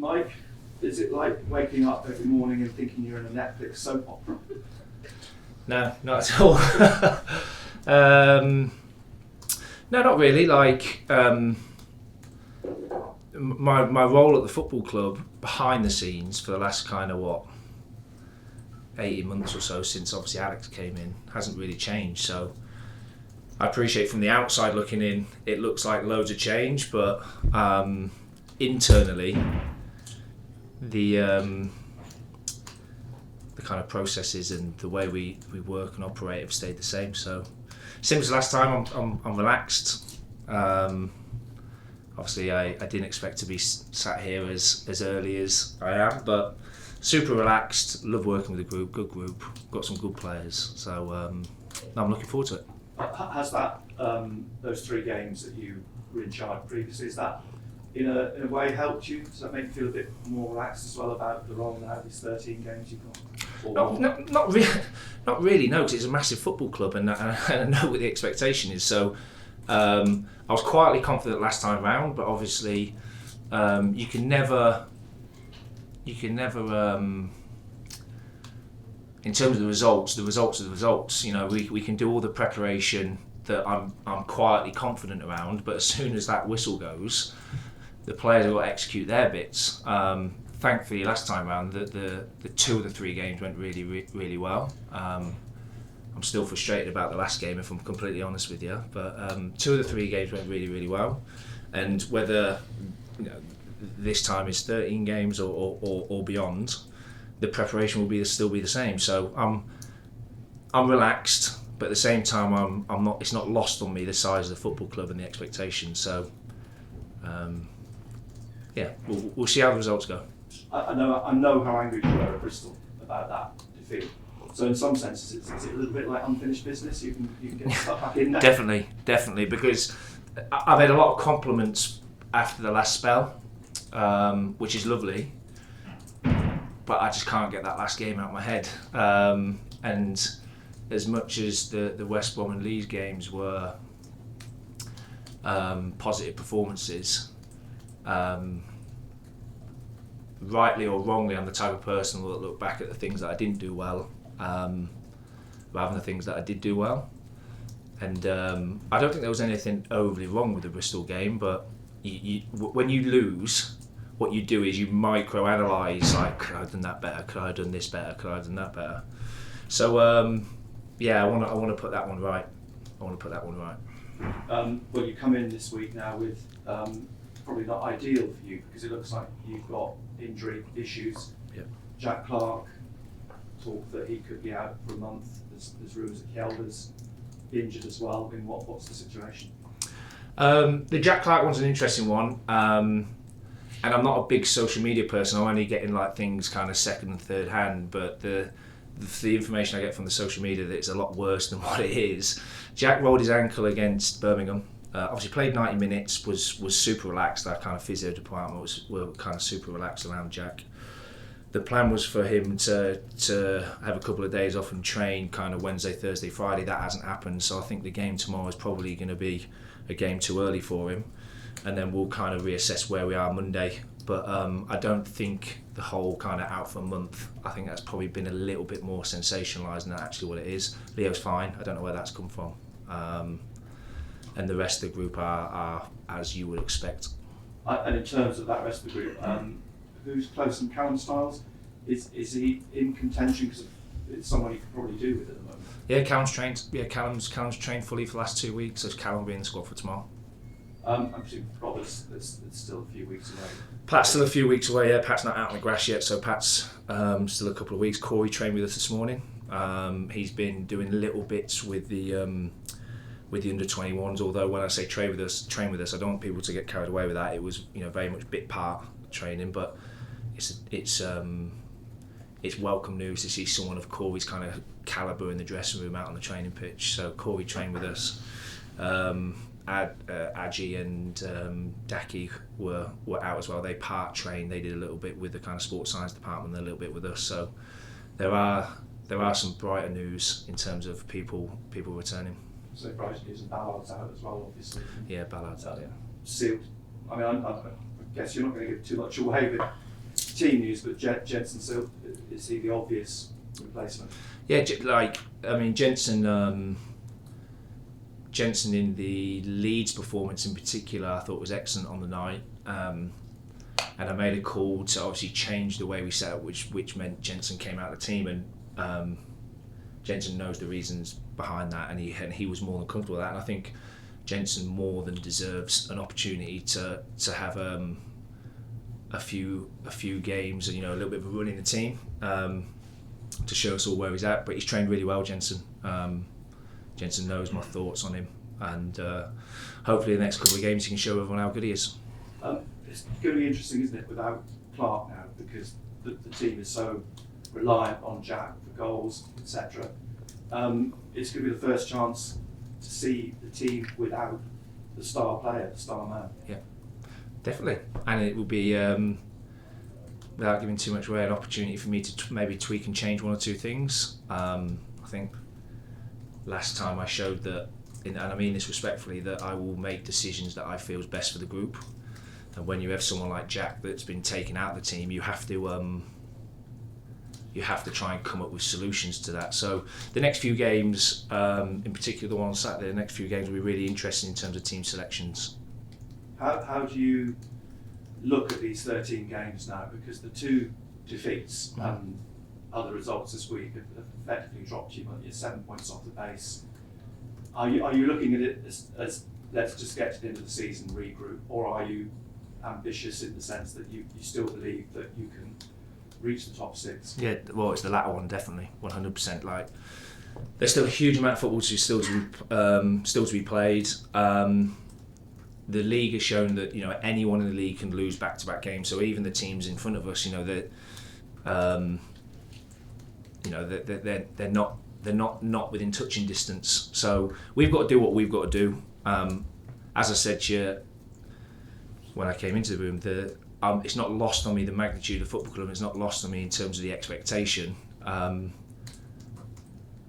Mike, is it like waking up every morning and thinking you're in a Netflix soap opera? No, not at all. No, not really. Like my role at the football club behind the scenes for the last kind of 18 months or so since obviously Alex came in hasn't really changed. So I appreciate from the outside looking in, it looks like loads of change, but internally the kind of processes and the way we work and operate have stayed the same. So same as last time, I'm relaxed. Obviously I didn't expect to be sat here as early as I am, but super relaxed, love working with a group, good group, got some good players, so I'm looking forward to it. Has that, those 3 games that you were in charge previously, is that in a way helped you? Does that make you feel a bit more relaxed as well about the role now, these 13 games you've got? Not really, no, because it's a massive football club and I know what the expectation is. So I was quietly confident last time round, but obviously you can never in terms of the results are the results. You know, we can do all the preparation that I'm quietly confident around, but as soon as that whistle goes, the players have got to execute their bits. Thankfully, last time round, the 2 of the 3 games went really well. I'm still frustrated about the last game, if I'm completely honest with you. But 2 of the 3 games went really well, and whether this time is 13 games or beyond, the preparation will still be the same. So I'm relaxed, but at the same time I'm not. It's not lost on me the size of the football club and the expectations. So yeah, we'll see how the results go. I know how angry you were at Bristol about that defeat. So in some senses, is it a little bit like unfinished business? You can get stuck back in there. Definitely, because I've had a lot of compliments after the last spell, which is lovely. But I just can't get that last game out of my head. And as much as the West Brom and Leeds games were positive performances, rightly or wrongly, I'm the type of person who will look back at the things that I didn't do well, rather than the things that I did do well. And I don't think there was anything overly wrong with the Bristol game, but when you lose, what you do is you micro-analyse, like, could I have done that better? Could I have done this better? Could I have done that better? So yeah, I want to put that one right. Well, you come in this week now with probably not ideal for you, because it looks like you've got injury issues. Yep. Jack Clark talked that he could be out for a month. There's rumours that Kjelda's injured as well. I mean, what's the situation? The Jack Clark one's an interesting one. And I'm not a big social media person. I'm only getting like things kind of second and third hand, but the information I get from the social media that it's a lot worse than what it is. Jack rolled his ankle against Birmingham. Obviously played 90 minutes, was super relaxed. Our kind of physio department were kind of super relaxed around Jack. The plan was for him to have a couple of days off and train kind of Wednesday, Thursday, Friday. That hasn't happened, so I think the game tomorrow is probably going to be a game too early for him. And then we'll kind of reassess where we are Monday. But I don't think the whole kind of out for a month, I think that's probably been a little bit more sensationalised than actually what it is. Leo's fine, I don't know where that's come from. And the rest of the group are as you would expect. And in terms of that rest of the group, who's close in Callum Styles? Is he in contention, because it's someone you could probably do with at the moment? Yeah, Callum's trained. Yeah, Callum's trained fully for the last 2 weeks, so Callum will be in the squad for tomorrow. I'm presuming Robert's it's still a few weeks away. Pat's still a few weeks away, yeah. Pat's not out on the grass yet, so Pat's still a couple of weeks. Corey trained with us this morning. He's been doing little bits with the under-21s, although when I say train with us, I don't want people to get carried away with that. It was very much bit part training, but it's welcome news to see someone of Corey's kind of calibre in the dressing room out on the training pitch. So Corey trained with us. Adji and Daki were out as well. They part trained. They did a little bit with the kind of sports science department, and a little bit with us. So there are some brighter news in terms of people returning. So brighter news, and Ballard's out as well, obviously. Yeah, Ballard's out. Yeah. Sealed. I mean, I guess you're not going to give too much away, but team news, but Jensen still, is he the obvious replacement? Yeah, Jensen in the Leeds performance in particular, I thought was excellent on the night. And I made a call to obviously change the way we set up, which meant Jensen came out of the team, and Jensen knows the reasons behind that, and he was more than comfortable with that. And I think Jensen more than deserves an opportunity to have a few games and a little bit of a run in the team to show us all where he's at. But he's trained really well, Jensen. Jensen knows my thoughts on him, and hopefully the next couple of games he can show everyone how good he is. It's going to be interesting, isn't it, without Clark now, because the team is so reliant on Jack for goals, etc. It's going to be the first chance to see the team without the star player, the star man. Yeah, definitely. And it will be, without giving too much away, an opportunity for me to maybe tweak and change one or two things. I think last time I showed that, and I mean this respectfully, that I will make decisions that I feel is best for the group. And when you have someone like Jack that's been taken out of the team, you have to try and come up with solutions to that. So the next few games, in particular the one on Saturday, the next few games will be really interesting in terms of team selections. How do you look at these 13 games now? Because the 2 defeats and other results this week have effectively dropped you 7 points off the base. Are you looking at it as let's just get to the end of the season, regroup, or are you ambitious in the sense that you still believe that you can reach the top 6? Yeah, well, it's the latter one, definitely, 100%. Like, there's still a huge amount of football still to be played. The league has shown that anyone in the league can lose back-to-back games. So even the teams in front of us, they're not within touching distance. So we've got to do what we've got to do. As I said to you when I came into the room, it's not lost on me the magnitude of the football club. It's not lost on me in terms of the expectation, and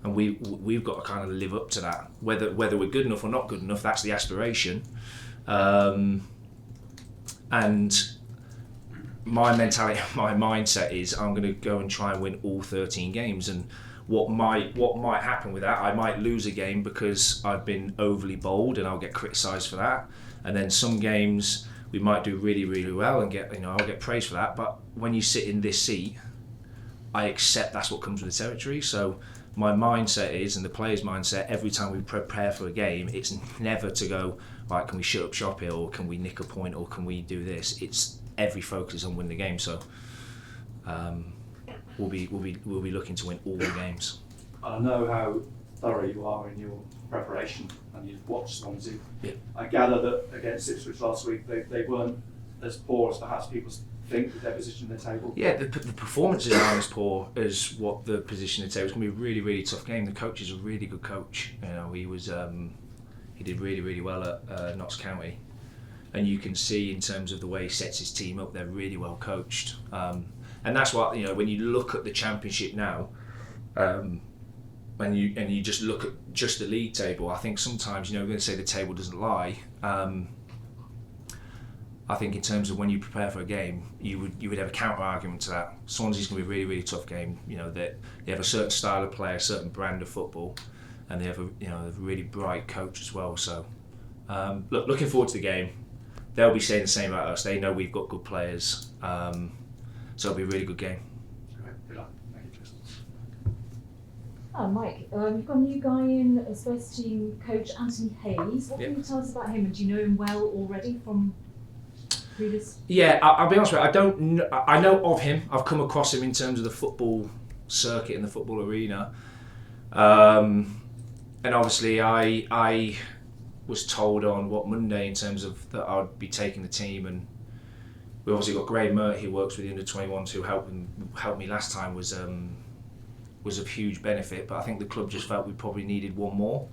we've got to kind of live up to that. Whether we're good enough or not good enough, that's the aspiration. And my mentality, my mindset is I'm going to go and try and win all 13 games. And what might happen with that, I might lose a game because I've been overly bold and I'll get criticised for that. And then some games we might do really, really well and I'll get praised for that. But when you sit in this seat, I accept that's what comes with the territory. So my mindset is, and the players' mindset, every time we prepare for a game, it's never to go, right, can we shut up shop here, or can we nick a point, or can we do this? It's every focus is on winning the game. So we'll be looking to win all the games. I know how thorough you are in your preparation, and you've watched Swansea. Yeah. I gather that against Ipswich last week, they weren't as poor as perhaps people think with their position in the table. Yeah, the performances aren't as poor as what the position in the table. It's going to be a really, really tough game. The coach is a really good coach. He did really, really well at Notts County, and you can see in terms of the way he sets his team up, they're really well coached. And that's what when you look at the Championship now. And you just look at just the league table, I think sometimes we're going to say the table doesn't lie. I think in terms of when you prepare for a game, you would have a counter argument to that. Swansea's going to be a really, really tough game. They have a certain style of play, a certain brand of football, and they have a really bright coach as well. So looking forward to the game. They'll be saying the same about us. They know we've got good players, so it'll be a really good game. Good luck. Thank you, Tristan. Mike, you've got a new guy in as first team coach, Anthony Hayes. What can you tell us about him? And do you know him well already from previous? Yeah, I'll be honest with you. I don't know. I know of him. I've come across him in terms of the football circuit and the football arena. And obviously, I was told on Monday in terms of that I'd be taking the team, and we obviously got Graham Mert, who works with the under-21s, who helped me last time, was of huge benefit. But I think the club just felt we probably needed one more.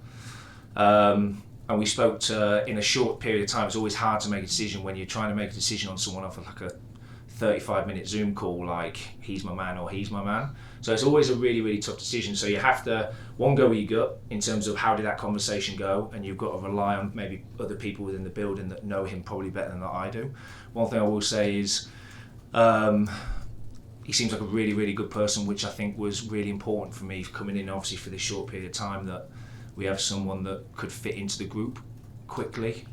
And we spoke to, in a short period of time. It's always hard to make a decision when you're trying to make a decision on someone off of like a 35-minute Zoom call, like he's my man or he's my man. So it's always a really, really tough decision. So you have to, one, go with your gut in terms of how did that conversation go, and you've got to rely on maybe other people within the building that know him probably better than I do. One thing I will say is he seems like a really, really good person, which I think was really important for me coming in, obviously, for this short period of time, that we have someone that could fit into the group quickly.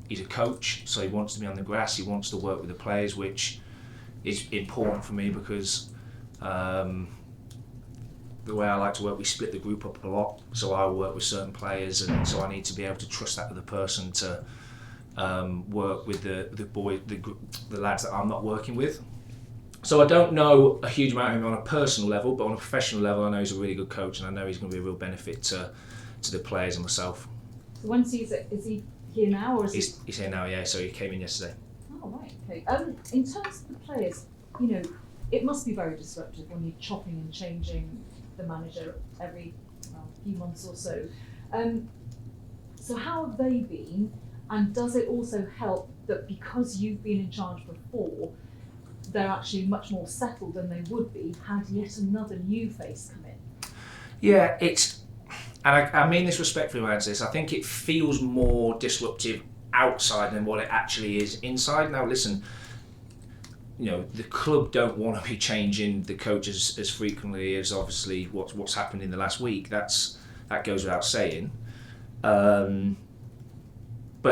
He's a coach, so he wants to be on the grass, he wants to work with the players, which is important for me because the way I like to work, we split the group up a lot, so I work with certain players, and so I need to be able to trust that other person to work with the lads that I'm not working with. So I don't know a huge amount of him on a personal level, but on a professional level I know he's a really good coach, and I know he's going to be a real benefit to the players and myself. So when is he here now, or is he's here now, yeah, so he came in yesterday. Oh, right, okay. In terms of the players, you know, it must be very disruptive when you're chopping and changing the manager every few months or so. So how have they been, and does it also help that because you've been in charge before, they're actually much more settled than they would be had yet another new face come in? Yeah, and I mean this respectfully when I say this, I think it feels more disruptive outside than what it actually is inside. Now listen, you know, the club don't want to be changing the coaches as frequently as obviously what's happened in the last week. That goes without saying. But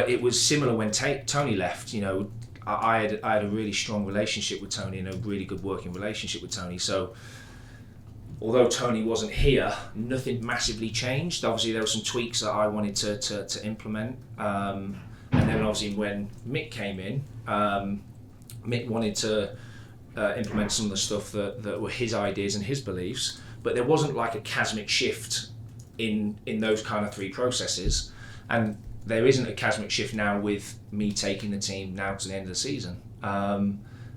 it was similar when Tony left. You know, I had a really strong relationship with Tony and a really good working relationship with Tony. So although Tony wasn't here, nothing massively changed. Obviously there were some tweaks that I wanted to implement. And then obviously when Mick came in, Mick wanted to implement some of the stuff that were his ideas and his beliefs, but there wasn't like a chasmic shift in those kind of three processes, and there isn't a chasmic shift now with me taking the team now to the end of the season.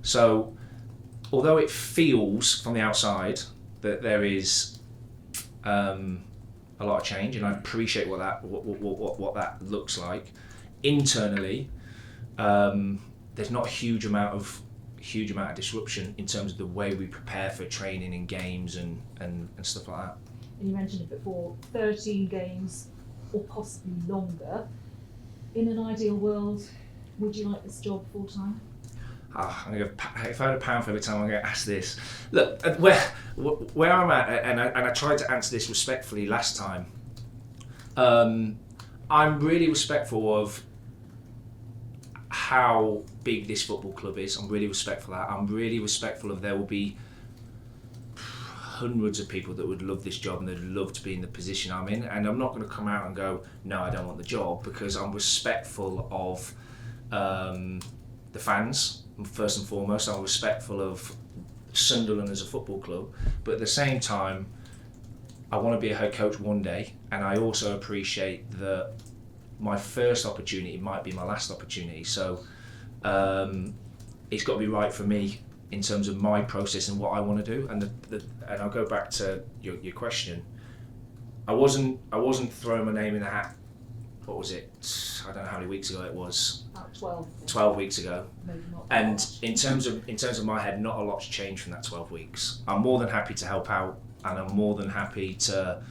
So although it feels from the outside that there is a lot of change, and I appreciate what that looks like, internally there's not a huge amount of disruption in terms of the way we prepare for training and games and stuff like that. And you mentioned it before, 13 games or possibly longer. In an ideal world, would you like this job full time? If I had £1 for every time I'm going to ask this. Look, where I'm at, and I tried to answer this respectfully last time, I'm really respectful of how big this football club is. I'm really respectful of that. I'm really respectful of there will be hundreds of people that would love this job and they'd love to be in the position I'm in, and I'm not going to come out and go, no, I don't want the job, because I'm respectful of the fans, first and foremost. I'm respectful of Sunderland as a football club, but at the same time I want to be a head coach one day, and I also appreciate that my first opportunity might be my last opportunity. So it's got to be right for me in terms of my process and what I want to do. And and I'll go back to your question. I wasn't throwing my name in the hat. What was it? I don't know how many weeks ago it was. About 12. 12 weeks ago. Maybe not. And in terms of my head, not a lot's changed from that 12 weeks. I'm more than happy to help out, and I'm more than happy to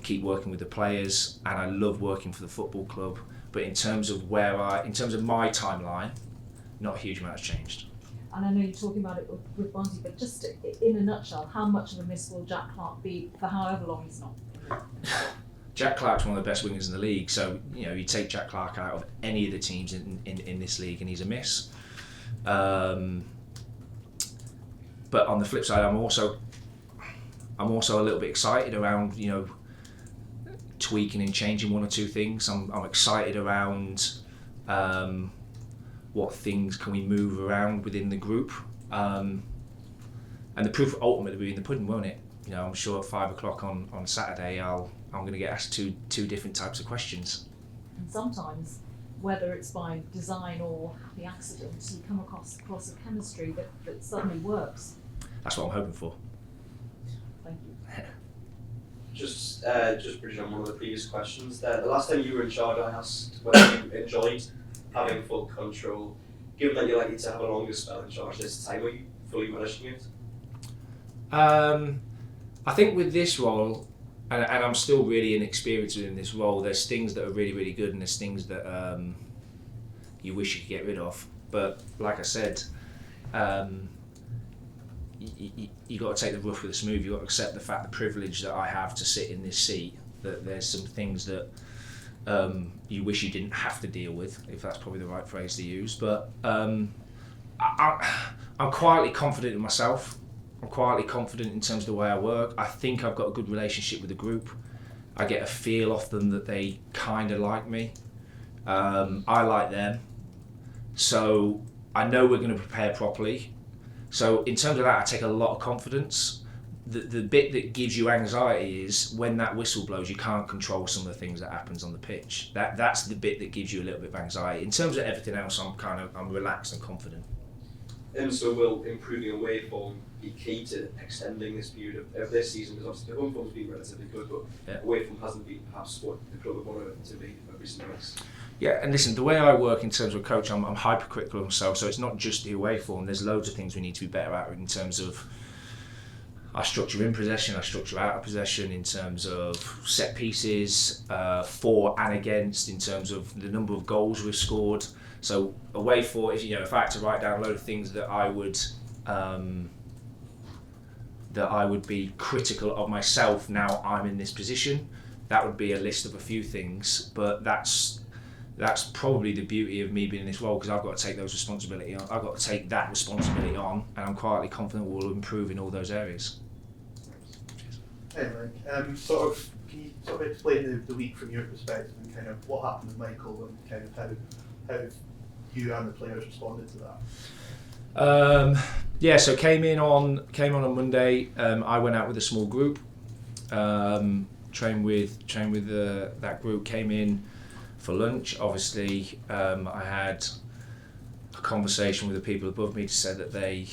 keep working with the players, and I love working for the football club. But in terms of my timeline, not a huge amount has changed. And I know you're talking about it with Barnsley, but just in a nutshell, how much of a miss will Jack Clarke be for however long he's not? Jack Clarke's one of the best wingers in the league, so you know, you take Jack Clarke out of any of the teams in this league and he's a miss. But on the flip side, I'm also a little bit excited around, you know, tweaking and changing one or two things. I'm excited around what things can we move around within the group, and the proof ultimately will be in the pudding, won't it? You know, I'm sure at 5 o'clock on Saturday I'm going to get asked two different types of questions. And sometimes, whether it's by design or happy accident, you come across a chemistry that suddenly works. That's what I'm hoping for. Thank you. Just bridging on one of the previous questions there. The last time you were in charge, I asked whether you enjoyed having full control. Given that you're likely to have a longer spell in charge this time, are you fully relishing it? I think with this role, and I'm still really inexperienced in this role, there's things that are really, really good and there's things that you wish you could get rid of. But like I said, you got to take the rough with the smooth. You got to accept the fact, the privilege that I have to sit in this seat. That there's some things that you wish you didn't have to deal with, if that's probably the right phrase to use. But I'm quietly confident in myself. I'm quietly confident in terms of the way I work. I think I've got a good relationship with the group. I get a feel off them that they kind of like me. I like them. So I know we're going to prepare properly. So in terms of that, I take a lot of confidence. The bit that gives you anxiety is when that whistle blows, you can't control some of the things that happens on the pitch. That's the bit that gives you a little bit of anxiety. In terms of everything else, I'm relaxed and confident. And so will improving away form be key to extending this period of this season? Because obviously the home form's been relatively good, but away form hasn't been perhaps what the club would want it to be over recent weeks. Yeah, and listen, the way I work in terms of coach, I'm hypercritical of myself, so it's not just the away form. There's loads of things we need to be better at in terms of our structure in possession, our structure out of possession, in terms of set pieces, for and against, in terms of the number of goals we've scored. So away for, if I had to write down a load of things that I would be critical of myself now I'm in this position, that would be a list of a few things. But that's probably the beauty of me being in this role, because I've got to take those responsibility on. I've got to take that responsibility on, and I'm quietly confident we'll improve in all those areas. Anyway, can you sort of explain the week from your perspective and kind of what happened with Michael and kind of how you and the players responded to that? So came on a Monday. I went out with a small group, trained with that group. Came in for lunch. Obviously, I had a conversation with the people above me to say that they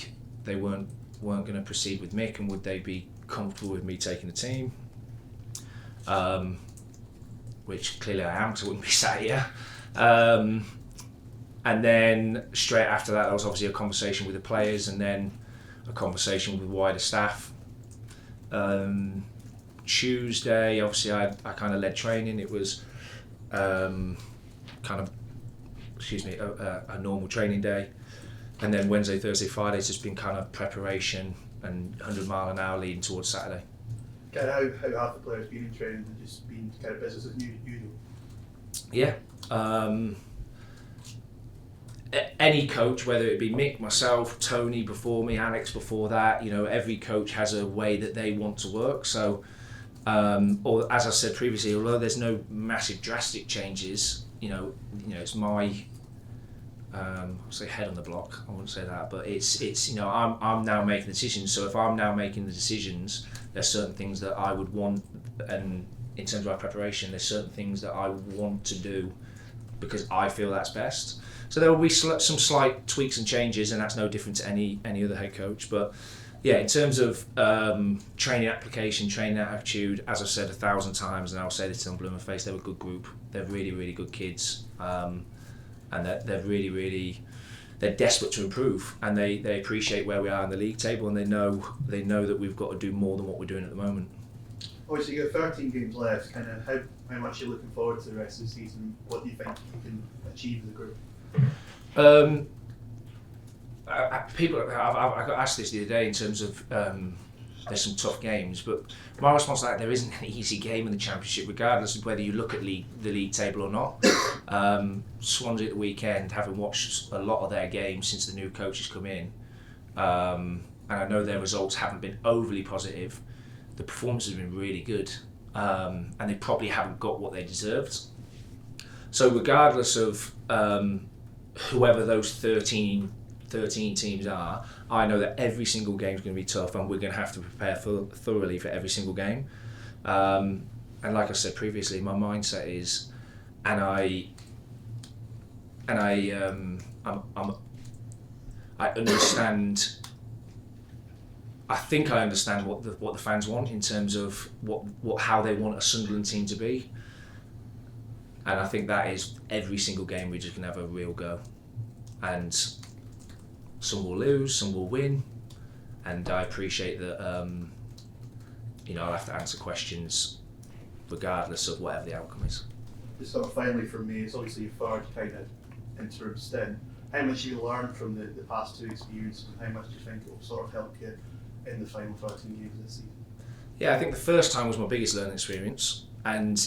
weren't going to proceed with Mick, and would they be comfortable with me taking the team, which clearly I am, because I wouldn't be sat here. And then straight after that, there was obviously a conversation with the players, and then a conversation with wider staff. Tuesday, obviously, I kind of led training. It was a normal training day. And then Wednesday, Thursday, Friday, it's just been kind of preparation and 100 mile an hour leading towards Saturday. Kind of how have the players been in training and just been kind of business as usual? Yeah. Any coach, whether it be Mick, myself, Tony before me, Alex before that, every coach has a way that they want to work. So, or as I said previously, although there's no massive drastic changes, it's my I'll say head on the block. I wouldn't say that, but it's I'm now making decisions. So if I'm now making the decisions, there's certain things that I would want, and in terms of my preparation, there's certain things that I want to do because I feel that's best. So there will be some slight tweaks and changes, and that's no different to any other head coach. But yeah, in terms of training application, training attitude, as I've said 1,000 times, and I'll say this till I'm blue in my face, they're a good group. They're really, really good kids. And they're really they're desperate to improve, and they appreciate where we are in the league table, and they know that we've got to do more than what we're doing at the moment. Obviously, you've got 13 games left. Kind of how much are you looking forward to the rest of the season? What do you think you can achieve as a group? I got asked this the other day in terms of there's some tough games, but my response to that, there isn't an easy game in the Championship, regardless of whether you look at the league table or not. Swansea at the weekend, having watched a lot of their games since the new coach has come in, and I know their results haven't been overly positive, the performance has been really good, and they probably haven't got what they deserved. So regardless of whoever those 13 teams are, I know that every single game is going to be tough, and we're going to have to prepare thoroughly for every single game. And like I said previously, my mindset is, I understand. I think I understand what the fans want in terms of how they want a Sunderland team to be, and I think that is every single game we're just going to have a real go, and some will lose, some will win, and I appreciate that. I'll have to answer questions regardless of whatever the outcome is. Just sort of finally from me, it's obviously your third kind of interim stint. how much you learned from the past 2 experiences, and how much do you think it will sort of help you in the final 13 games this season? Yeah, I think the first time was my biggest learning experience, and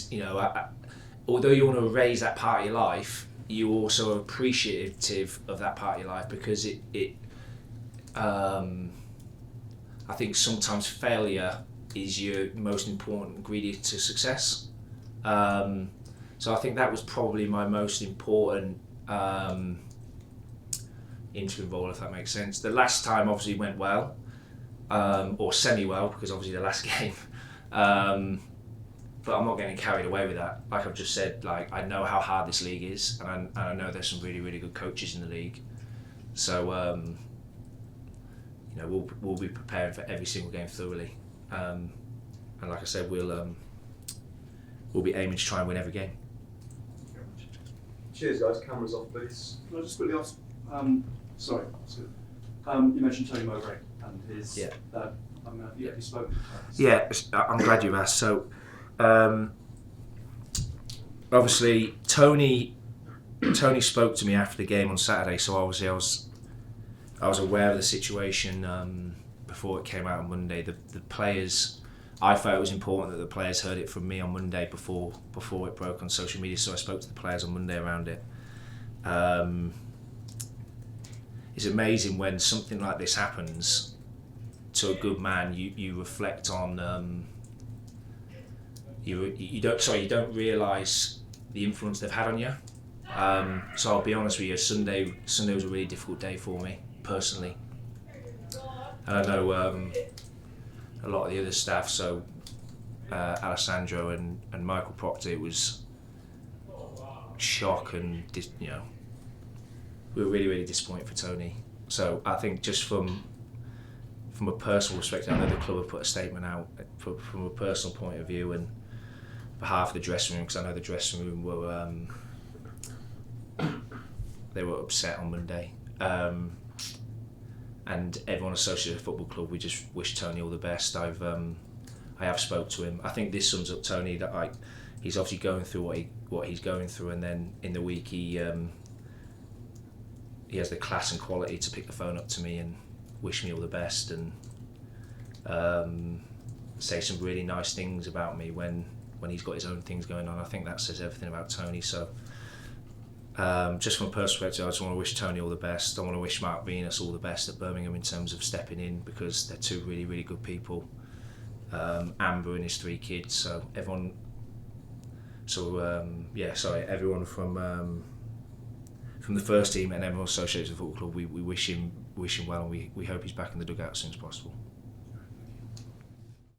although you want to erase that part of your life, you also are appreciative of that part of your life, because I think sometimes failure is your most important ingredient to success. So I think that was probably my most important interim role, if that makes sense. The last time obviously went well, or semi-well, because obviously the last game. But I'm not getting carried away with that. Like I've just said, like I know how hard this league is, and I know there's some really, really good coaches in the league. So we'll be preparing for every single game thoroughly, and like I said, we'll be aiming to try and win every game. Cheers, guys. Cameras off, please. Can I just quickly ask? Sorry, you mentioned Tony Mowbray and his. Yeah. Have you spoken? Yeah, I'm glad you've asked. So, obviously, Tony spoke to me after the game on Saturday. So obviously, I was aware of the situation before it came out on Monday. The players, I felt it was important that the players heard it from me on Monday before it broke on social media. So I spoke to the players on Monday around it. It's amazing when something like this happens to a good man. You reflect on. You don't realise the influence they've had on you. So I'll be honest with you. Sunday was a really difficult day for me personally, and I know a lot of the other staff. So Alessandro and Michael Proctor, it was shock, and we were really, really disappointed for Tony. So I think just from a personal perspective, I know the club have put a statement out from a personal point of view and behalf of the dressing room, because I know the dressing room were they were upset on Monday, and everyone associated with the football club, we just wish Tony all the best. I have spoke to him. I think this sums up Tony, that he's obviously going through what he's going through, and then in the week he has the class and quality to pick the phone up to me and wish me all the best, and say some really nice things about me when he's got his own things going on. I think that says everything about Tony. So just from a personal perspective, I just want to wish Tony all the best. I want to wish Mark Venus all the best at Birmingham in terms of stepping in, because they're two really, really good people. Amber and his 3 kids. So everyone. Everyone from the first team and everyone associated with the football club, we wish him well, and we hope he's back in the dugout as soon as possible.